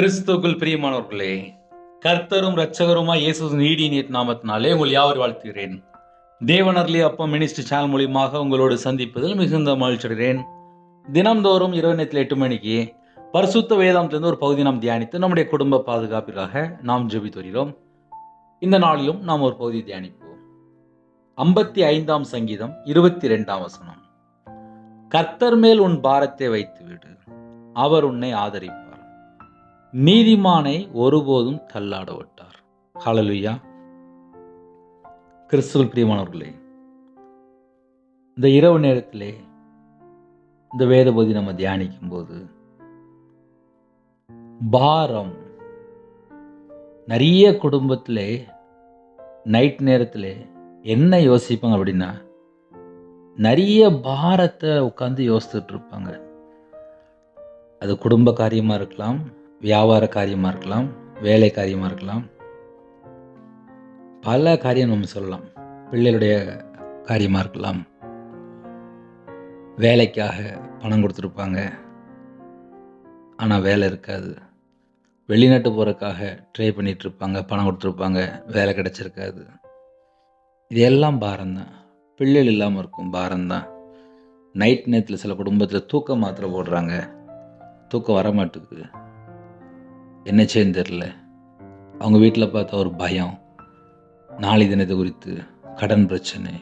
கிறிஸ்துவுக்குள் பிரியமானவர்களே, கர்த்தரும் இரட்சகருமாய் இயேசுவின் ஈடிய நாமத்தினாலே உங்கள் யாவர் வாழ்த்துகிறேன். தேவனர்லி அப்பம் மினிஸ்ட்ரி சேனல் மூலியமாக உங்களோடு சந்திப்பதில் மிகுந்த மகிழ்ச்சி அடைகிறேன். தினம்தோறும் இரவு நேரத்தில் 8 மணிக்கு பரிசுத்த வேதாந்தத்திலிருந்து ஒரு பகுதி நாம் தியானித்து நம்முடைய குடும்ப பாதுகாப்பிற்காக நாம் ஜெபித்து வருகிறோம். இந்த நாளிலும் நாம் ஒரு பகுதி தியானிப்போம். 55ஆம் சங்கீதம் 22ஆம் வசனம். கர்த்தர் மேல் உன் பாரத்தை வைத்து விடு, அவர் உன்னை ஆதரிப்பார். நீதிமானை ஒருபோதும் தள்ளாட விட்டார். ஹல்லேலூயா. கிறிஸ்துவுக்குள் பிரியமானவர்களே, இந்த இரவு நேரத்திலே இந்த வேத பகுதி நம்ம தியானிக்கும் போது பாரம் நிறைய குடும்பத்திலே நைட் நேரத்திலே என்ன யோசிப்பாங்க அப்படின்னா, நிறைய பாரத்தை உட்காந்து யோசித்துட்டு இருப்பாங்க. அது குடும்ப காரியமாக இருக்கலாம், வியாபார காரியமாக இருக்கலாம், வேலை காரியமாக இருக்கலாம், பல காரியம் நம்ம சொல்லலாம். பிள்ளைகளுடைய காரியமாக இருக்கலாம், வேலைக்காக பணம் கொடுத்துருப்பாங்க, ஆனால் வேலை இருக்காது. வெளிநாட்டு போகிறதுக்காக ட்ரை பண்ணிகிட்டு இருப்பாங்க, பணம் கொடுத்துருப்பாங்க, வேலை கிடச்சிருக்காது. இது எல்லாம் பாரம்தான். பிள்ளைகள் இல்லாமல் இருக்கும் பாரம்தான். நைட் நேரத்தில் சில குடும்பத்தில் தூக்க மாத்திரை போடுறாங்க, தூக்கம் வரமாட்டுக்கு, என்ன செய்யன்னு தெரில. அவங்க வீட்டில் பார்த்தா ஒரு பயம், நாளை தினத்தை குறித்து, கடன் பிரச்சனை,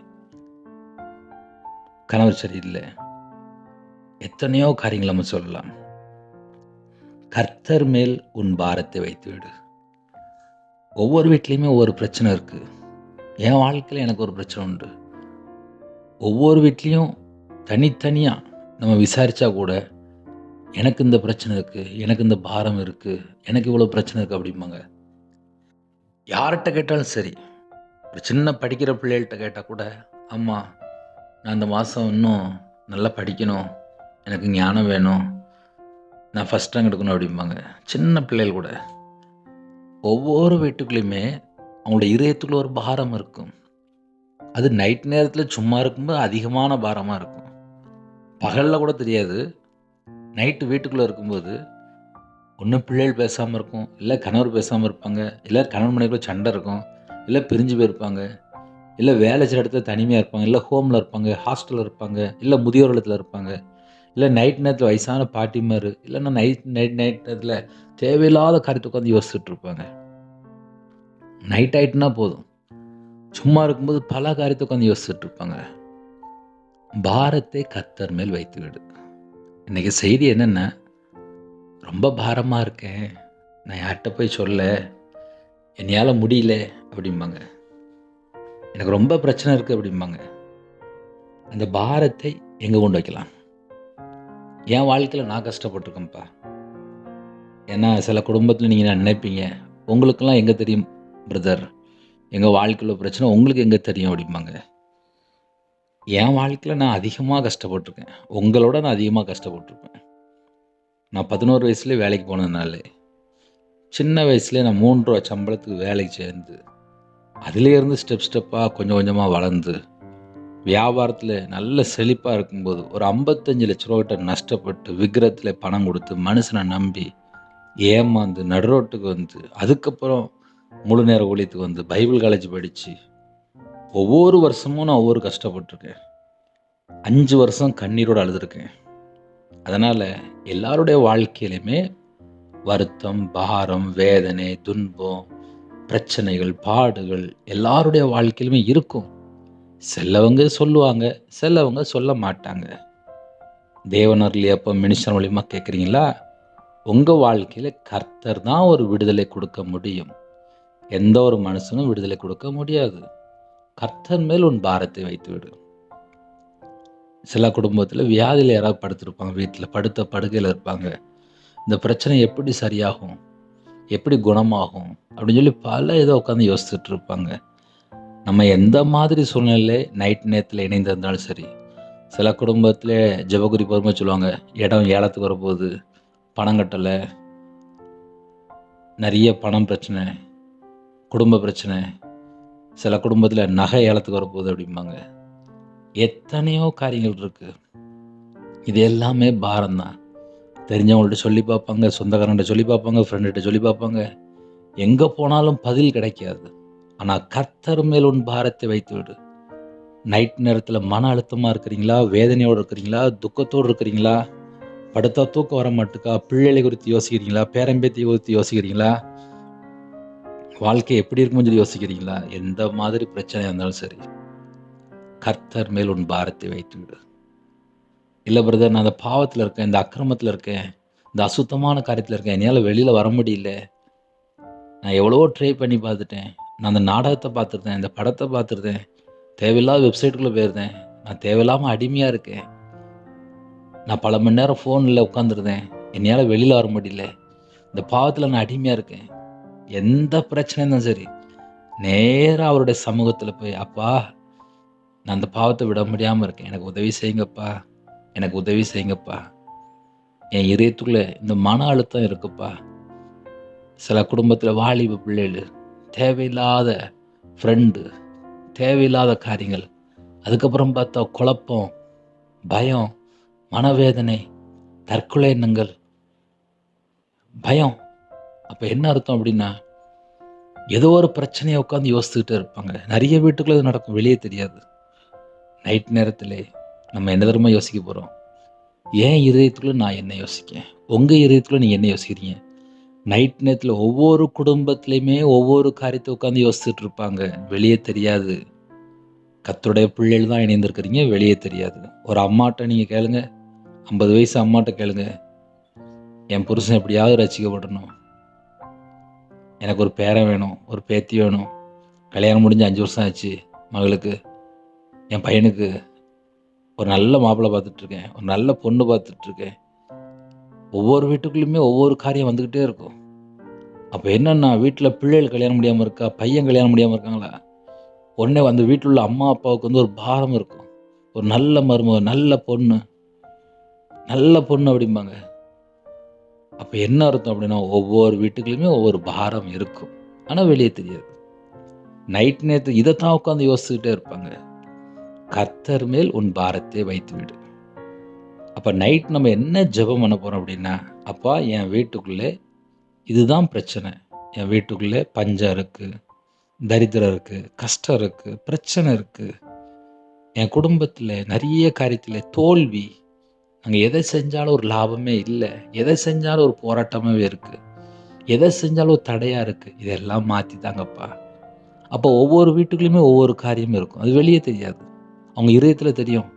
கணவர் சரியில்லை, எத்தனையோ காரியங்கள் நம்ம சொல்லலாம். கர்த்தர் மேல் உன் பாரத்தை வைத்து விடு. ஒவ்வொரு வீட்லேயுமே ஒவ்வொரு பிரச்சனை இருக்குது. என் வாழ்க்கையில் எனக்கு ஒரு பிரச்சனை உண்டு. ஒவ்வொரு வீட்லேயும் தனித்தனியாக நம்ம விசாரித்தா கூட எனக்கு இந்த பிரச்சனை இருக்குது, எனக்கு இந்த பாரம் இருக்குது, எனக்கு இவ்வளோ பிரச்சனை இருக்குது அப்படிம்பாங்க. யார்கிட்ட கேட்டாலும் சரி, ஒரு சின்ன படிக்கிற பிள்ளைகள்கிட்ட கேட்டால் கூட, அம்மா நான் இந்த மாதம் இன்னும் நல்லா படிக்கணும், எனக்கு ஞானம் வேணும், நான் ஃபஸ்ட் ரேங்க் எடுக்கணும் அப்படிம்பாங்க. சின்ன பிள்ளைகள் கூட. ஒவ்வொரு வீட்டுக்குள்ளேயுமே அவங்களோட இதயத்துக்குள்ள ஒரு பாரம் இருக்கும். அது நைட் நேரத்தில் சும்மா இருக்கும்போது அதிகமான பாரமாக இருக்கும். பகலில் கூட தெரியாது. நைட்டு வீட்டுக்குள்ளே இருக்கும்போது ஒன்று பிள்ளைகள் பேசாமல் இருக்கும், இல்லை கணவர் பேசாமல் இருப்பாங்க, இல்லை கணவன் மனைவிக்குள்ள சண்டை இருக்கும், இல்லை பிரிஞ்சு போயிருப்பாங்க, இல்லை வேலை செய்கிற இடத்துல தனிமையாக இருப்பாங்க, இல்லை ஹோமில் இருப்பாங்க, ஹாஸ்டலில் இருப்பாங்க, இல்லை முதியோர் இல்லத்தில் இருப்பாங்க, இல்லை நைட் நேரத்தில் வயசான பாட்டிமார், இல்லைன்னா நைட் நேரத்தில் தேவையில்லாத காரியத்தை உட்காந்து யோசிச்சுட்டு இருப்பாங்க. நைட் ஆகிட்டுனா போதும், சும்மா இருக்கும்போது பல காரியத்தை உட்காந்து யோசிச்சுட்டு இருப்பாங்க. பாரத்தை கர்த்தர் மேல் வைத்து விடு. இன்றைக்கி செய்தி என்னென்னா, ரொம்ப பாரமாக இருக்கேன், நான் யார்கிட்ட போய் சொல்ல, என்னையால் முடியல அப்படிம்பாங்க. எனக்கு ரொம்ப பிரச்சனை இருக்குது அப்படிம்பாங்க. அந்த பாரத்தை எங்கே கொண்டு வைக்கலாம்? என் வாழ்க்கையில் நான் கஷ்டப்பட்டிருக்கேன்ப்பா. ஏன்னா சில குடும்பத்தில் நீங்கள் நினைப்பீங்க, உங்களுக்கெல்லாம் எங்கே தெரியும் பிரதர், எங்கள் வாழ்க்கையில் பிரச்சனை உங்களுக்கு எங்கே தெரியும் அப்படிம்பாங்க. என் வாழ்க்கையில் நான் அதிகமாக கஷ்டப்பட்டிருக்கேன், உங்களோட நான் அதிகமாக கஷ்டப்பட்டிருப்பேன். நான் 11 வயசுலேயே வேலைக்கு போனதுனால, சின்ன வயசுலேயே நான் 3 ரூபா சம்பளத்துக்கு வேலைக்கு சேர்ந்து, அதிலேருந்து ஸ்டெப்பாக கொஞ்சம் கொஞ்சமாக வளர்ந்து, வியாபாரத்தில் நல்ல செழிப்பாக இருக்கும்போது ஒரு 55 லட்ச ரூபா கிட்ட நஷ்டப்பட்டு, விக்கிரத்தில் பணம் கொடுத்து, மனுஷனை நம்பி ஏமாந்து நடுரோட்டுக்கு வந்து, அதுக்கப்புறம் முழு நேர ஊழியத்துக்கு வந்து பைபிள் காலேஜ் படித்து, ஒவ்வொரு வருஷமும் நான் ஒவ்வொரு கஷ்டப்பட்டிருக்கேன். 5 வருஷம் கண்ணீரோடு அழுதுருக்கேன். அதனால் எல்லாருடைய வாழ்க்கையிலுமே வருத்தம், பாரம், வேதனை, துன்பம், பிரச்சனைகள், பாடுகள் எல்லாருடைய வாழ்க்கையிலுமே இருக்கும். சிலவங்க சொல்லுவாங்க, சிலவங்க சொல்ல மாட்டாங்க. தேவனர்லி அப்போ மினிஸ்டர் மூலியமாக கேட்குறீங்களா? உங்கள் வாழ்க்கையில் கர்த்தர் தான் ஒரு விடுதலை கொடுக்க முடியும். எந்த ஒரு மனுஷனும் விடுதலை கொடுக்க முடியாது. கர்த்தர் மேல் உன் பாரத்தை வைத்து விடு. சில குடும்பத்தில் வியாதியில் யாராவது படுத்திருப்பாங்க, வீட்டில் படுத்த படுக்கையில் இருப்பாங்க. இந்த பிரச்சனை எப்படி சரியாகும், எப்படி குணமாகும் அப்படின்னு சொல்லி பல இதை உட்காந்து யோசிச்சுட்டு இருப்பாங்க. நம்ம எந்த மாதிரி சூழ்நிலை நைட் நேரத்தில் இணைந்திருந்தாலும் சரி, சில குடும்பத்தில் ஜெபகுரி போகும்போது சொல்லுவாங்க, இடம் ஏலத்துக்கு வரப்போகுது, பணம் கட்டலை, நிறைய பணம் பிரச்சனை, குடும்ப பிரச்சனை, சில குடும்பத்தில் நகை ஏலத்துக்கு வரப்போகுது அப்படிம்பாங்க. எத்தனையோ காரியங்கள் இருக்குது. இது எல்லாமே பாரம்தான். தெரிஞ்சவங்கள்ட்ட சொல்லி பார்ப்பாங்க, சொந்தக்காரன்ட்ட சொல்லி பார்ப்பாங்க, ஃப்ரெண்டுகிட்ட சொல்லி பார்ப்பாங்க. எங்கே போனாலும் பதில் கிடைக்காது. ஆனால் கர்த்தர் மேல் உன் பாரத்தை வைத்து விடு. நைட் நேரத்தில் மன அழுத்தமாக இருக்கிறீங்களா, வேதனையோடு இருக்கிறீங்களா, துக்கத்தோடு இருக்கிறீங்களா, படுத்தா தூக்கம் வர மாட்டுக்கா, பிள்ளைகளை குறித்து யோசிக்கிறீங்களா, பேரம்பேத்தியை குறித்து யோசிக்கிறீங்களா, வாழ்க்கை எப்படி இருக்கும்னு சொல்லி யோசிக்கிறீங்களா, எந்த மாதிரி பிரச்சனையாக இருந்தாலும் சரி, கர்த்தர் மேல் உன் பாரத்தை வைத்து விடு. இல்லை பிரதர், நான் அந்த பாவத்தில் இருக்கேன், இந்த அக்கிரமத்தில் இருக்கேன், இந்த அசுத்தமான காரியத்தில் இருக்கேன், என்னால் வெளியில் வர முடியல, நான் எவ்வளவோ ட்ரை பண்ணி பார்த்துட்டேன், நான் அந்த நாடகத்தை பார்த்துருந்தேன், இந்த படத்தை பார்த்துருந்தேன், தேவையில்லாத வெப்சைட்டுக்குள்ளே போயிருந்தேன், நான் தேவையில்லாமல் அடிமையாக இருக்கேன், நான் பல மணி நேரம் ஃபோனில் உட்காந்துருந்தேன், என்னால் வெளியில் வர முடியல, இந்த பாவத்தில் நான் அடிமையாக இருக்கேன். எந்த பிரச்சனையும் தான் சரி, நேராக அவருடைய சமூகத்தில் போய், அப்பா நான் அந்த பாவத்தை விட முடியாமல் இருக்கேன், எனக்கு உதவி செய்யுங்கப்பா, எனக்கு உதவி செய்யுங்கப்பா, என் இதயத்துக்குள்ளே இந்த மன அழுத்தம் இருக்குப்பா. சில குடும்பத்தில் வாலிப பிள்ளைகள், தேவையில்லாத ஃப்ரெண்டு, தேவையில்லாத காரியங்கள், அதுக்கப்புறம் பார்த்தா குழப்பம், பயம், மனவேதனை, தற்கொலை எண்ணங்கள், பயம். அப்போ என்ன அர்த்தம் அப்படின்னா, ஏதோ ஒரு பிரச்சனையை உட்காந்து யோசிச்சுக்கிட்டே இருப்பாங்க. நிறைய வீட்டுக்குள்ளே இது நடக்கும், வெளியே தெரியாது. நைட் நேரத்தில் நம்ம என்ன தரமாக யோசிக்க போகிறோம்? ஏன் இதயத்துக்குள்ளே நான் என்ன யோசிக்கேன், உங்கள் இதயத்துக்குள்ளே நீங்கள் என்ன யோசிக்கிறீங்க? நைட் நேரத்தில் ஒவ்வொரு குடும்பத்துலேயுமே ஒவ்வொரு காரியத்தை உட்காந்து யோசிச்சுட்டு இருப்பாங்க, வெளியே தெரியாது. கர்த்தருடைய பிள்ளைகள் தான் இணைந்திருக்கிறீங்க, வெளியே தெரியாது. ஒரு அம்மாட்ட நீங்கள் கேளுங்க, 50 வயசு அம்மாட்ட கேளுங்க, என் புருஷன் எப்படியாவது ரசிக்கப்படணும், எனக்கு ஒரு பேரன் வேணும், ஒரு பேத்தி வேணும், கல்யாணம் முடிஞ்சு 5 வருஷம் ஆச்சு மகளுக்கு, என் பையனுக்கு ஒரு நல்ல மாப்பிள்ளை பார்த்துட்ருக்கேன், ஒரு நல்ல பொண்ணு பார்த்துட்ருக்கேன். ஒவ்வொரு வீட்டுக்குள்ளேயுமே ஒவ்வொரு காரியம் வந்துக்கிட்டே இருக்கும். அப்போ என்னென்னா, வீட்டில் பிள்ளைகள் கல்யாணம் முடியாமல் இருக்கா, பையன் கல்யாணம் முடியாமல் இருக்காங்களா, உடனே அந்த வீட்டில் உள்ள அம்மா அப்பாவுக்கு வந்து ஒரு பாரம் இருக்கும். ஒரு நல்ல மருமக, நல்ல பொண்ணு அப்படிம்பாங்க. அப்போ என்ன அர்த்தம் அப்படின்னா, ஒவ்வொரு வீட்டுக்குள்ளேயுமே ஒவ்வொரு பாரம் இருக்கும், ஆனால் வெளியே தெரியாது. நைட் நேரத்து இதைத்தான் உட்காந்து யோசிச்சுக்கிட்டே இருப்பாங்க. கர்த்தர் மேல் உன் பாரத்தை வைத்து விடு. அப்போ நைட் நம்ம என்ன ஜெபம் பண்ண போகிறோம் அப்படின்னா, அப்பா என் வீட்டுக்குள்ளே இதுதான் பிரச்சனை, என் வீட்டுக்குள்ளே பஞ்சம் இருக்குது, தரித்திரம் இருக்குது, கஷ்டம் இருக்குது, பிரச்சனை இருக்குது, என் குடும்பத்தில் நிறைய காரியத்தில் தோல்வி, நாங்கள் எதை செஞ்சாலும் ஒரு லாபமே இல்லை, எதை செஞ்சாலும் ஒரு போராட்டமாகவே இருக்குது, எதை செஞ்சாலும் ஒரு தடையாக இருக்குது, இதெல்லாம் மாற்றி தாங்கப்பா. அப்போ ஒவ்வொரு வீட்டுக்குள்ளேயுமே ஒவ்வொரு காரியமும் இருக்கும், அது வெளியே தெரியாது, அவங்க இதயத்தில் தெரியும்.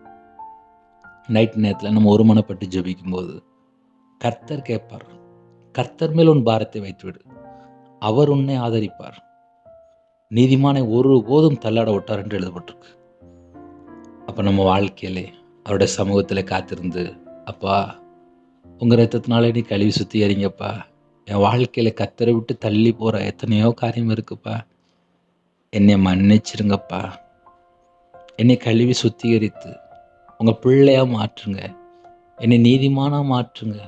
நைட் நேரத்தில் நம்ம ஒருமனப்பட்டு ஜெபிக்கும்போது கர்த்தர் கேட்பார், கர்த்தர் மேல் உன் பாரத்தை வைத்துவிடு, அவர் உன்னை ஆதரிப்பார், நீதிமானை ஒருபோதும் தள்ளாட விட்டார் என்று எழுதப்பட்டிருக்கு. அப்போ நம்ம வாழ்க்கையிலே அவருடைய சமூகத்தில் காத்திருந்து, அப்பா உங்கள் ரத்தத்தினால நீ கழுவி சுத்திகரிங்கப்பா, என் வாழ்க்கையில் கர்த்தரை விட்டு தள்ளி போகிற எத்தனையோ காரியம் இருக்குப்பா, என்னை மன்னிச்சிருங்கப்பா, என்னை கழுவி சுத்திகரித்து உங்கள் பிள்ளையாக மாற்றுங்க, என்னை நீதிமானாக மாற்றுங்க,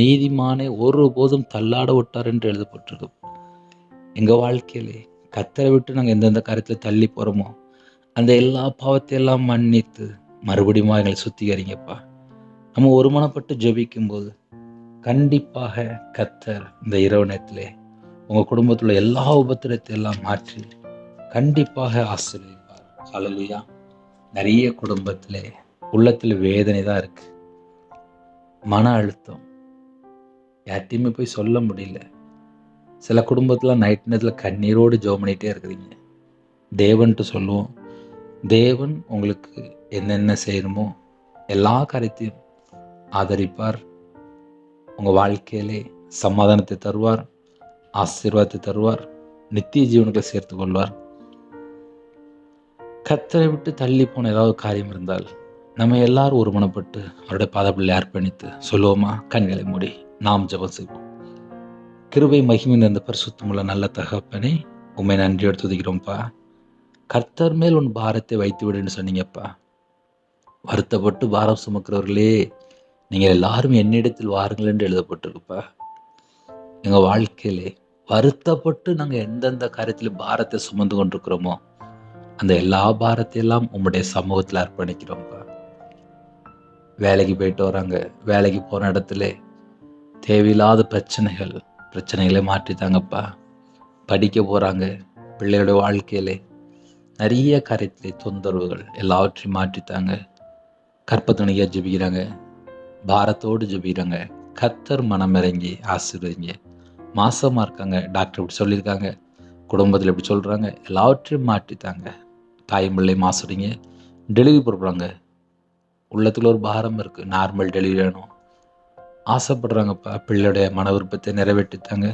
நீதிமானை ஒருபோதும் தள்ளாட விட்டார் என்று எழுதப்பட்டிருக்கு. எங்கள் வாழ்க்கையிலே கர்த்தரை விட்டு நாங்கள் எந்தெந்த காரியத்தில் தள்ளி போகிறோமோ அந்த எல்லா பாவத்தையெல்லாம் மன்னித்து மறுபடியும் எங்களை சுத்திகரிங்கப்பா. நம்ம ஒருமனப்பட்டு ஜெபிக்கும்போது கண்டிப்பாக கர்த்தர் இந்த இரவு நேரத்திலே உங்கள் குடும்பத்தில் எல்லா உபத்திரத்தை எல்லாம் மாற்றி கண்டிப்பாக ஆசீர்வதிப்பார். ஹல்லேலூயா. நிறைய குடும்பத்தில் உள்ளத்தில் வேதனை தான் இருக்குது, மன அழுத்தம், யார்ட்டையுமே போய் சொல்ல முடியல. சில குடும்பத்தில் நைட் நேரத்தில் கண்ணீரோடு ஜெபம் பண்ணிகிட்டே இருக்கிறீங்க. தேவன்ட்டு சொல்லுவோம், தேவன் உங்களுக்கு என்னென்ன செய்யணுமோ எல்லா காரியத்தையும் ஆதரிப்பார், உங்கள் வாழ்க்கையிலே சமாதானத்தை தருவார், ஆசீர்வாதத்தை தருவார், நித்திய ஜீவனுக்கு சேர்த்து கொள்வார். கர்த்தரை விட்டு தள்ளி போன ஏதாவது காரியம் இருந்தால் நம்ம எல்லாரும் ஒருமனப்பட்டு அவருடைய பாதப்பிள்ளை அர்ப்பணித்து சொல்லுவோமா? கண்களை மூடி நாம் ஜெபம் செய்வோம். கிருபை மகிமை நிறைந்த பரிசுத்தமுள்ள நல்ல தகப்பனே, உம்மை நன்றியோடு துதிக்கிறோம்ப்பா. கர்த்தர் மேல் உன் பாரத்தை வைத்து விடுன்னு சொன்னீங்கப்பா. வருத்தப்பட்டு பாரம் சுமக்கிறவர்களே, நீங்கள் எல்லாரும் என்னிடத்தில் வாருங்கள் என்று எழுதப்பட்டிருக்குப்பா. எங்கள் வாழ்க்கையிலே வருத்தப்பட்டு நாங்கள் எந்தெந்த காரியத்தில் பாரத்தை சுமந்து கொண்டிருக்கிறோமோ அந்த எல்லா பாரத்தையெல்லாம் உம்முடைய சமூகத்தில் அர்ப்பணிக்கிறோம்ப்பா. வேலைக்கு போயிட்டு வராங்க, வேலைக்கு போன இடத்துல தேவையில்லாத பிரச்சனைகளை மாற்றித்தாங்கப்பா. படிக்க போகிறாங்க, பிள்ளையோட வாழ்க்கையிலே நிறைய காரியத்திலே தொந்தரவுகள் எல்லாவற்றையும் மாற்றித்தாங்க. கற்பத்தனையாக ஜெபிக்கிறாங்க, பாரத்தோடு ஜெபிக்கிறாங்க. கர்த்தர் மனமிறங்கி ஆசீர்வதிங்க. மாசமாக இருக்காங்க, டாக்டர் இப்படி சொல்லியிருக்காங்க, குடும்பத்தில் இப்படி சொல்கிறாங்க, எல்லாவற்றையும் மாற்றித்தாங்க. தாயும் பிள்ளை மாசுறீங்க, டெலிவரி போடுறாங்க, உள்ளத்தில் ஒரு பாரம் இருக்குது, நார்மல் டெலிவரி வேணும் ஆசைப்படுறாங்கப்பா. பிள்ளையோடைய மன விருப்பத்தை நிறைவேற்றித்தாங்க.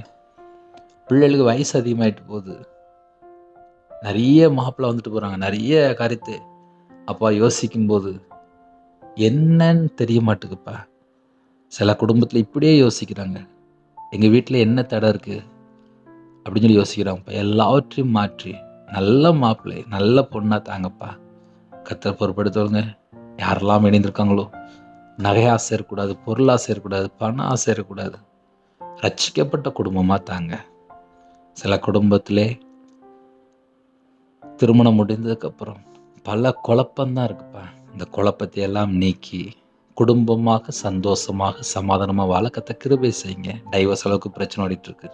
பிள்ளைகளுக்கு வயசு அதிகமாகிட்டு போகுது, நிறைய மாப்பிள்ளை வந்துட்டு போகிறாங்க, நிறைய காரியத்தை அப்பா யோசிக்கும்போது என்னன்னு தெரிய மாட்டுக்குப்பா. சில குடும்பத்தில் இப்படியே யோசிக்கிறாங்க, எங்கள் வீட்டில் என்ன தடை இருக்குது அப்படின்னு சொல்லி யோசிக்கிறாங்கப்பா. எல்லாவற்றையும் மாற்றி நல்ல மாப்பிள்ளை நல்ல பொண்ணாக தாங்கப்பா. கர்த்தர் பொறுப்படுத்துவங்க. யாரெல்லாம் இணைந்திருக்காங்களோ, நகை ஆசை இருக்கக்கூடாது, பொருள் ஆசை இருக்கக்கூடாது, பண ஆசை இருக்கக்கூடாது, ரட்சிக்கப்பட்ட குடும்பமாக தாங்க. சில குடும்பத்திலே திருமணம் முடிந்ததுக்கப்புறம் பல குழப்பம்தான் இருக்குப்பா. இந்த குழப்பத்தை எல்லாம் நீக்கி குடும்பமாக சந்தோஷமாக சமாதானமாக வாழ கர்த்தர் கிருபை செய்யுங்க. டைவர்ஸ் அளவுக்கு பிரச்சனை ஓடிட்டு இருக்கு.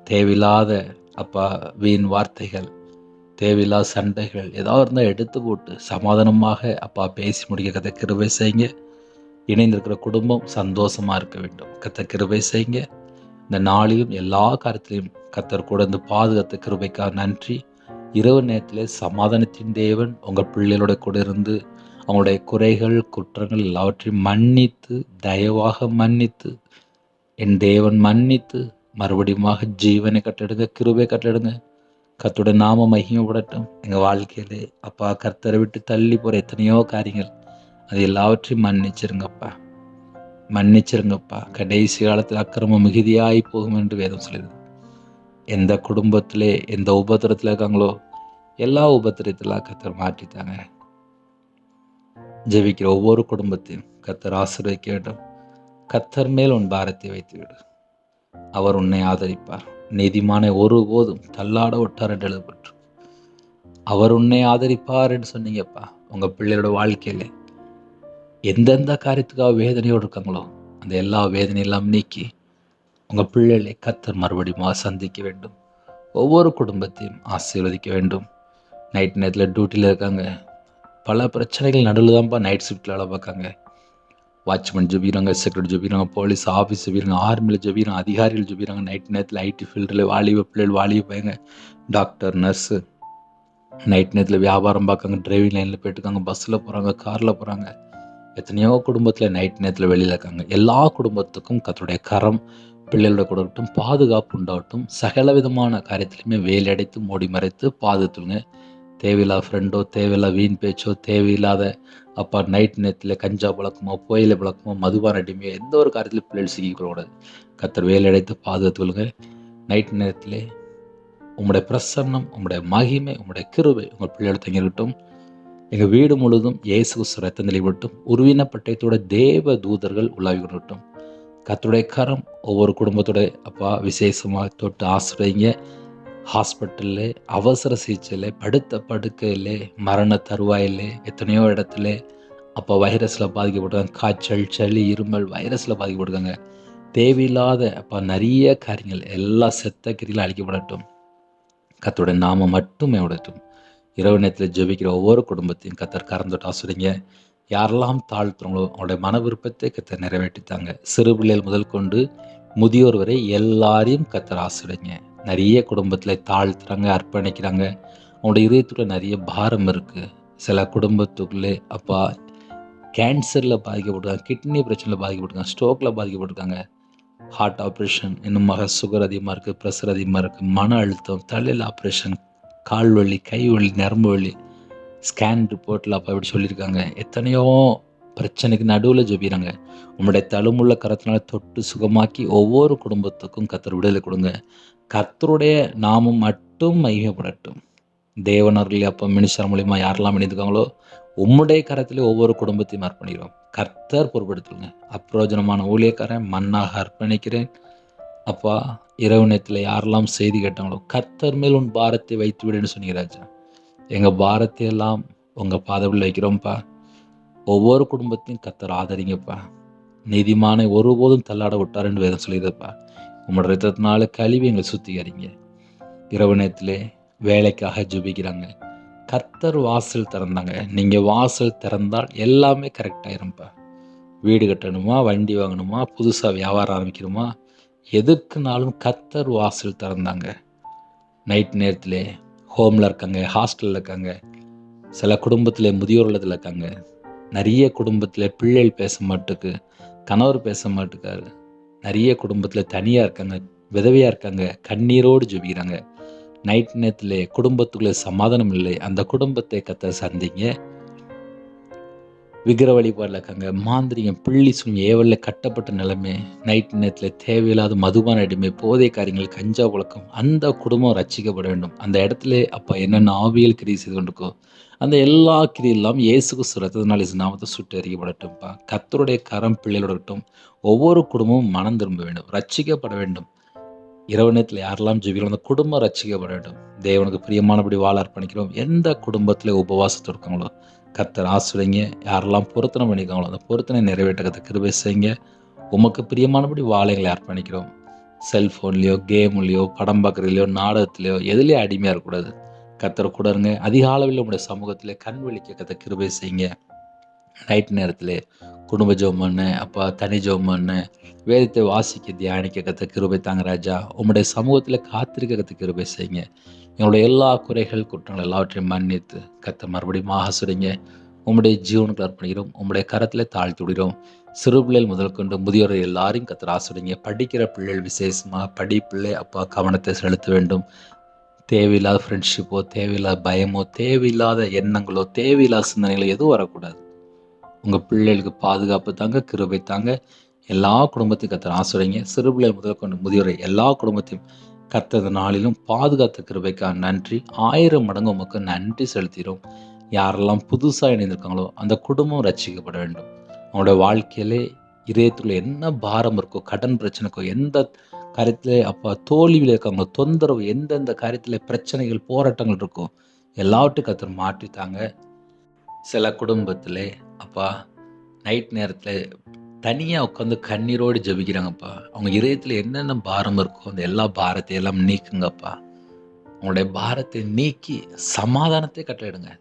தேவையில்லாத அப்பா வீண் வார்த்தைகள், தேவையில்லாத சண்டைகள் ஏதாவது இருந்தால் எடுத்து போட்டு சமாதானமாக அப்பா பேசி முடிக்க கர்த்தர் கிருபை செய்யுங்க. இணைந்திருக்கிற குடும்பம் சந்தோஷமாக இருக்க வேண்டும். கர்த்தர் கிருபை செய்யுங்க. இந்த நாளிலும் எல்லா காரியத்திலையும் கர்த்தர் கூட இந்த பாதுகாத்த கிருபைக்காக நன்றி. இரவு நேரத்திலே சமாதானத்தின் தேவன் உங்கள் பிள்ளைகளோட கூட இருந்து அவங்களுடைய குறைகள் குற்றங்கள் எல்லாவற்றையும் மன்னித்து, தயவாக மன்னித்து, என் தேவன் மன்னித்து மறுபடியும் ஜீவனை கட்டெடுங்க, கிருபை கட்டெடுங்க. கர்த்தருடைய நாம மகிமைப்படட்டும். எங்கள் வாழ்க்கையிலே அப்பா கர்த்தரை விட்டு தள்ளி போகிற எத்தனையோ காரியங்கள் அது எல்லாவற்றையும் மன்னிச்சிருங்கப்பா. கடைசி காலத்தில் அக்கிரமம் மிகுதியாகி போகும் என்று வேதம் சொல்லுது. எந்த குடும்பத்திலே எந்த உபத்திரத்தில் இருக்காங்களோ எல்லா உபத்திரத்திலாம் கர்த்தர் மாற்றித்தாங்க. ஜெபிக்கிற ஒவ்வொரு குடும்பத்தையும் கர்த்தர் ஆசீர்வதிக்க வேண்டும். கர்த்தர் மேல் உன் பாரத்தை வைத்து விடு, அவர் உன்னை ஆதரிப்பார். நீதிமானை ஒருபோதும் தள்ளாட ஒட்டார் என்று எழுதப்பட்டு, அவர் உன்னை ஆதரிப்பார் என்று சொன்னீங்கப்பா. உங்கள் பிள்ளையோட வாழ்க்கையில எந்தெந்த காரியத்துக்காக வேதனையோடு இருக்காங்களோ அந்த எல்லா வேதனையெல்லாம் நீக்கி உங்கள் பிள்ளைகளை கர்த்தர் மறுபடியும் சந்திக்க வேண்டும். ஒவ்வொரு குடும்பத்தையும் ஆசீர்வதிக்க வேண்டும். நைட் நேரத்தில் டியூட்டியில் இருக்காங்க, பல பிரச்சனைகள் நடுவில் தான்ப்பா நைட் ஷிஃப்ட்டில் வேலை பார்க்காங்க. வாட்ச்மேன் ஜெபிக்கிறாங்க, செக்யூரிட்டி ஜெபிக்கிறாங்க, போலீஸ் ஆஃபீஸ் ஜெபிக்கிறாங்க, ஆர்மியில் ஜெபிக்கிறாங்க, அதிகாரிகள் ஜெபிக்கிறாங்க. நைட் நேரத்தில் ஐடி ஃபீல்டில் வாலிப பிள்ளைகள் வாலிப பையங்க, டாக்டர் நர்ஸு நைட் நேரத்தில் வியாபாரம் பார்க்காங்க, டிரைவிங் லைனில் போயிட்டுருக்காங்க, பஸ்ஸில் போகிறாங்க, காரில் போகிறாங்க. எத்தனையோ குடும்பத்தில் நைட் நேரத்தில் வெளியில் இருக்காங்க. எல்லா குடும்பத்துக்கும் கர்த்தருடைய கரம் பிள்ளைகளோட கூட இருக்கட்டும், பாதுகாப்பு உண்டாகட்டும். சகல விதமான காரியத்திலையுமே வேலையடைத்து மூடி மறைத்து பாதுகாத்துங்க. தேவையில்லாத ஃப்ரெண்டோ, தேவையில்லாத வீண் பேச்சோ, தேவையில்லாத அப்பா நைட் நேரத்தில் கஞ்சா பழக்கமோ, புயலை பழக்கமோ, மதுபான அடிமையோ எந்த ஒரு காரியத்திலும் பிள்ளைகள் சிக்கிக்கூடாது. கர்த்தர் வேலையடைத்து பாதுகாத்துக்கொள்ளுங்க. நைட் நேரத்திலே உங்களுடைய பிரசன்னம், உங்களுடைய மகிமை, உங்களுடைய கிருபை உங்கள் பிள்ளையோட தங்கியிருக்கட்டும். எங்கள் வீடு முழுதும் இயேசு கிறிஸ்து ரத்தம் தெளிவட்டும். உருவின பட்டயத்தோட தேவ தூதர்கள் உலாவி கொள்ளட்டும். கர்த்தருடைய கரம் ஒவ்வொரு குடும்பத்தோட அப்பா விசேஷமாக தொட்டு ஆசிரியங்க. ஹாஸ்பிட்டலில், அவசர சிகிச்சையில், படுத்த படுக்கையில், மரண தருவாயில் எத்தனையோ இடத்துல அப்போ வைரஸில் பாதிக்கப்பட்டிருக்காங்க. காய்ச்சல், சளி, இருமல் வைரஸில் பாதிக்கப்பட்டிருக்காங்க. தேவையில்லாத அப்போ நிறைய காரியங்கள் எல்லா செத்த கிரிகளும் அழிக்கப்படட்டும். கர்த்தருடைய நாமம் மட்டுமே விடட்டும். இரவு நேரத்தில் ஜெபிக்கிற ஒவ்வொரு குடும்பத்தையும் கர்த்தர் கரந்தொட்டு ஆசிரியங்க. யாரெல்லாம் தாழ்த்துறவங்களோ அவங்களுடைய மன விருப்பத்தை கர்த்தர் நிறைவேற்றித்தாங்க. சிறு பிள்ளைகள் முதல் கொண்டு முதியோர் வரை எல்லாரையும் கர்த்தர் ஆசிரியங்க. நிறைய குடும்பத்தில் தாழ்த்துறாங்க, அர்ப்பணிக்கிறாங்க. அவங்களுடைய இதயத்துக்குள்ள நிறைய பாரம் இருக்குது. சில குடும்பத்துக்குள்ளே அப்பா கேன்சரில் பாதிக்கப்பட்டிருக்காங்க, கிட்னி பிரச்சனையில் பாதிக்கப்பட்டிருக்காங்க, ஸ்ட்ரோக்கில் பாதிக்கப்பட்டிருக்காங்க, ஹார்ட் ஆப்ரேஷன், இன்னுமாக சுகர் அதிகமாக இருக்குது, ப்ரெஷர் அதிகமாக இருக்குது, மன அழுத்தம், தலையில் ஆப்ரேஷன், கால் வலி, கை வலி, நரம்பு வலி, ஸ்கேன் ரிப்போர்ட்டில் அப்போ இப்படி சொல்லியிருக்காங்க. எத்தனையோ பிரச்சனைக்கு நடுவில் ஜெபிக்கிறாங்க. உங்களுடைய தழுமுள்ள கரத்தினால தொட்டு சுகமாக்கி ஒவ்வொரு குடும்பத்துக்கும் கர்த்தர் விடுதலை கொடுங்க. கர்த்தருடைய நாமம் மட்டும் மகிமைப்படட்டும். தேவனர்கள் அப்போ மினிஸ்டர் மூலிமா யாரெல்லாம் இணைந்துக்காங்களோ உம்முடைய கரத்திலே ஒவ்வொரு குடும்பத்தையும் அர்ப்பணிக்கிறோம். கர்த்தர் பொறுப்படுத்துங்க. அப்பிரோஜனமான ஊழியக்காரன் மண்ணாக அர்ப்பணிக்கிறேன். அப்பா இரவு நேரத்தில் யாரெல்லாம் செய்தி கேட்டாங்களோ கர்த்தர் மேல் உன் பாரத்தை வைத்து விடுன்னு சொன்னீங்க ராஜா. எங்கள் பாரத்தை எல்லாம் உங்கள் பாதவில் வைக்கிறோம்ப்பா. ஒவ்வொரு குடும்பத்தையும் கர்த்தர் ஆதரிங்கப்பா. நீதிமானை ஒருபோதும் தள்ளாட விட்டார் என்று வேதம் சொல்லியிருப்பா. உங்களோட ரத்தத்தினால கழுவி எங்களை சுத்திகரிங்க. இரவு நேரத்திலே வேலைக்காக ஜெபிக்கிறாங்க. கர்த்தர் வாசல் திறந்தாங்க. நீங்கள் வாசல் திறந்தால் எல்லாமே கரெக்டாயிரும்ப்பா. வீடு கட்டணுமா, வண்டி வாங்கணுமா, புதுசாக வியாபாரம் ஆரம்பிக்கணுமா, எதுக்குனாலும் கர்த்தர் வாசல் திறந்தாங்க. நைட் நேரத்திலே ஹோமில் இருக்காங்க, ஹாஸ்டலில் இருக்காங்க, சில குடும்பத்தில் முதியோர் இல்லத்தில் இருக்காங்க, நிறைய குடும்பத்தில் பிள்ளைகள் பேச மாட்டுக்கு, கணவர் பேச மாட்டுக்காரு, நிறைய குடும்பத்தில் தனியாக இருக்காங்க, விதவையாக இருக்காங்க, கண்ணீரோடு ஜெபிக்கிறாங்க. நைட் நேரத்தில் குடும்பத்துக்குள்ளே சமாதானம் இல்லை, அந்த குடும்பத்தை கர்த்தர் சந்திங்க. விக்கிர வழிபாடில் இருக்காங்க, மாந்திரிகம், பிள்ளி சுனி ஏவலில் கட்டப்பட்ட நிலைமை, நைட் நேரத்தில் தேவையில்லாத மதுபான அடிமை, போதை காரியங்கள், கஞ்சா புழக்கம், அந்த குடும்பம் ரட்சிக்கப்பட வேண்டும். அந்த இடத்துல அப்போ என்னென்ன ஆவியல் கிரியை செய்து கொண்டிருக்கோ அந்த எல்லா கிரியெல்லாம் இயேசு கிறிஸ்து ரத்தத்தினால் நாமத்தை சுட்டு எறியப்படட்டும்ப்பா. கர்த்தருடைய கரம் பிள்ளைகளோட இருக்கட்டும். ஒவ்வொரு குடும்பமும் மனம் திரும்ப வேண்டும், ரட்சிக்கப்பட வேண்டும். இரவு நேரத்தில் யாரெல்லாம் ஜெபிக்கிறோம் அந்த குடும்பம் ரட்சிக்கப்பட வேண்டும். தேவனுக்கு பிரியமானபடி வாழ அர்ப்பணிக்கிறோம். எந்த குடும்பத்தில் உபவாசத்தில் இருக்காங்களோ கர்த்தர் ஆசிரியங்க. யாரெல்லாம் பொருத்தனை பண்ணியிருக்காங்களோ அந்த பொருத்தனை நிறைவேற்றத்தை கிருபை செய்யுங்க. உமக்கு பிரியமானபடி வாழைகளை அர்ப்பணிக்கிறோம். செல்ஃபோன்லேயோ, கேம்லேயோ, படம் பார்க்குறதுலையோ, நாடகத்துலையோ எதுலேயோ அடிமையாக இருக்கக்கூடாது. கர்த்தர் கூட இருங்க. அதிக அளவில் உங்களுடைய சமூகத்தில் கண் விழிக்க கர்த்தர் கிருபை செய்யுங்க. நைட் நேரத்தில் குடும்ப ஜெபம் பண்ணு அப்பா, தனி ஜெபம் பண்ணு, வேதத்தை வாசிக்க தியானிக்க கர்த்தர் கிருபை தாங்க ராஜா. உங்களுடைய சமூகத்தில் காத்திருக்க கர்த்தர் கிருபை செய்யுங்க. எங்களுடைய எல்லா குறைகள் குற்றங்கள் எல்லாவற்றையும் மன்னித்து கர்த்தர் மறுபடியும் ஆசிரியங்க. உங்களுடைய ஜீவனுக்கு அர்ப்பணிக்கிறோம். உங்களுடைய கரத்தில் தாழ்த்தி விடுகிறோம். சிறு பிள்ளைகள் முதல் கொண்டு முதியோர் எல்லாரையும் கர்த்தர் ஆசிரியங்க. படிக்கிற பிள்ளைகள் விசேஷமாக படிப்பிள்ளை அப்பா கவனத்தை செலுத்த வேண்டும். தேவையில்லாத ஃப்ரெண்ட்ஷிப்போ, தேவையில்லாத பயமோ, தேவையில்லாத எண்ணங்களோ, தேவையில்லாத சிந்தனைகளோ எதுவும் வரக்கூடாது. உங்கள் பிள்ளைகளுக்கு பாதுகாப்பு தாங்க, கிருபை தாங்க. எல்லா குடும்பத்தையும் கர்த்தர் ஆசிரியங்க. சிறு பிள்ளைகள் முதல் கொண்டு முதியோரை எல்லா குடும்பத்தையும் கர்த்தர் நாளிலும் பாதுகாத்த கிருபைக்காக நன்றி. 1000 மடங்கு உமக்கு நன்றி செலுத்துகிறோம். யாரெல்லாம் புதுசாக இணைந்திருக்காங்களோ அந்த குடும்பம் ரட்சிக்கப்பட வேண்டும். அவங்களோட வாழ்க்கையிலே இதயத்துக்குள்ள என்ன பாரம் இருக்கோ, கடன் பிரச்சனைக்கோ, எந்த காரியத்தில் அப்பா தோல்வியில் இருக்காங்க, தொந்தரவு, எந்தெந்த காரியத்தில் பிரச்சனைகள் போராட்டங்கள் இருக்கோ எல்லாவற்றையும் கர்த்தர் மாற்றித்தாங்க. சில குடும்பத்தில் அப்பா நைட் நேரத்தில் தனியாக உட்காந்து கண்ணீரோடு ஜெபிக்கிறாங்கப்பா. அவங்க இதயத்தில் என்னென்ன பாரம் இருக்கோ அந்த எல்லா பாரத்தை எல்லாம் நீக்குங்கப்பா. அவங்களுடைய பாரத்தை நீக்கி சமாதானத்தை கட்டளையிடுங்க.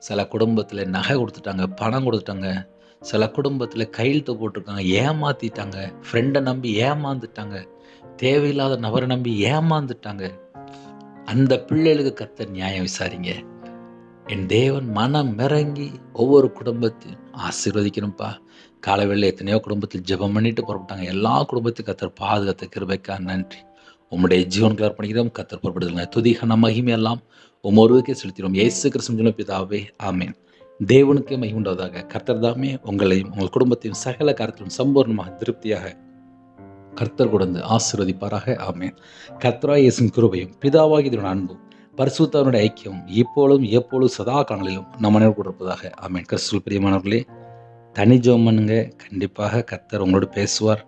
சில குடும்பத்தில் நகை கொடுத்துட்டாங்க, பணம் கொடுத்துட்டாங்க, சில குடும்பத்தில் கையெழுத்து போட்டிருக்காங்க, ஏமாற்றிட்டாங்க, ஃப்ரெண்டை நம்பி ஏமாந்துட்டாங்க, தேவையில்லாத நபரை நம்பி ஏமாந்துட்டாங்க. அந்த பிள்ளைகளுக்கு கர்த்தர் நியாயம் விசாரிங்க. என் தேவன் மனம் இறங்கி ஒவ்வொரு குடும்பத்தையும் ஆசீர்வதிக்கணும்ப்பா. காலவேளையில் எத்தனையோ குடும்பத்தில் ஜெபம் பண்ணிட்டு புறப்பட்டாங்க. எல்லா குடும்பத்தையும் கர்த்தர் பாதுகாத்த கிருபைக்கா நன்றி. உம்முடைய ஜீவனுக்கு அர்ப்பணிக்கிறோம். கர்த்தர் புறப்படுதுங்க. துதிகன மகிமை எல்லாம் ஒருவருக்கே செலுத்திடும். இயேசு கிறிஸ்து பிதாவே ஆமேன். தேவனுக்கே மகிமை உண்டாவதாக. கர்த்தர் தாமே உங்களையும் உங்கள் குடும்பத்தையும் சகல காரியத்திலும் சம்பூர்ணமாக திருப்தியாக கர்த்தர் கொடுத்து ஆசீர்வதிப்பாராக. ஆமேன். கர்த்தராகிய இயேசுவின் கிருபையும் பிதாவாகிய தேவனுடைய அன்பும் பரிசுத்தவனுடைய ஐக்கியம் இப்பொழுதும் எப்பொழுதும் சதா காலங்களிலும் நம்ம நினைவு கொடுப்பதாக. ஆமேன். கிறிஸ்துவுக்குள் பிரியமானவர்களே, தனி ஜெபம் பண்ணுங்க. கண்டிப்பாக கர்த்தர் உங்களோடு பேசுவார்.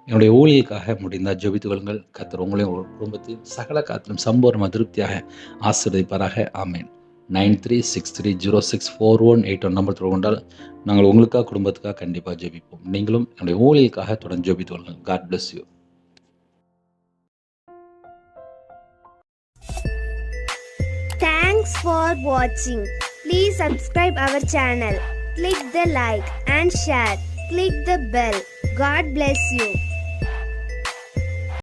என்னுடைய ஊழியலுக்காக முடிந்தால் ஜெபித்துக் கொள்ளுங்கள். கர்த்தர் உங்களையும் உங்கள் குடும்பத்தையும் சகல காலத்திலும் சம்பூர்ணமாக திருப்தியாக ஆசீர்வதிப்பாராக. ஆமேன். 9363064181 நம்பர் தொடர்பு கொண்டால் நாங்கள் உங்களுக்காக குடும்பத்துக்காக கண்டிப்பாக ஜெபிப்போம். நீங்களும் என்னுடைய ஊழியலுக்காக தொடர்ந்து ஜெபித்துக் கொள்ளுங்கள். God bless you. Thanks for watching. Please subscribe our channel. Click the like and share. Click the bell. God bless you.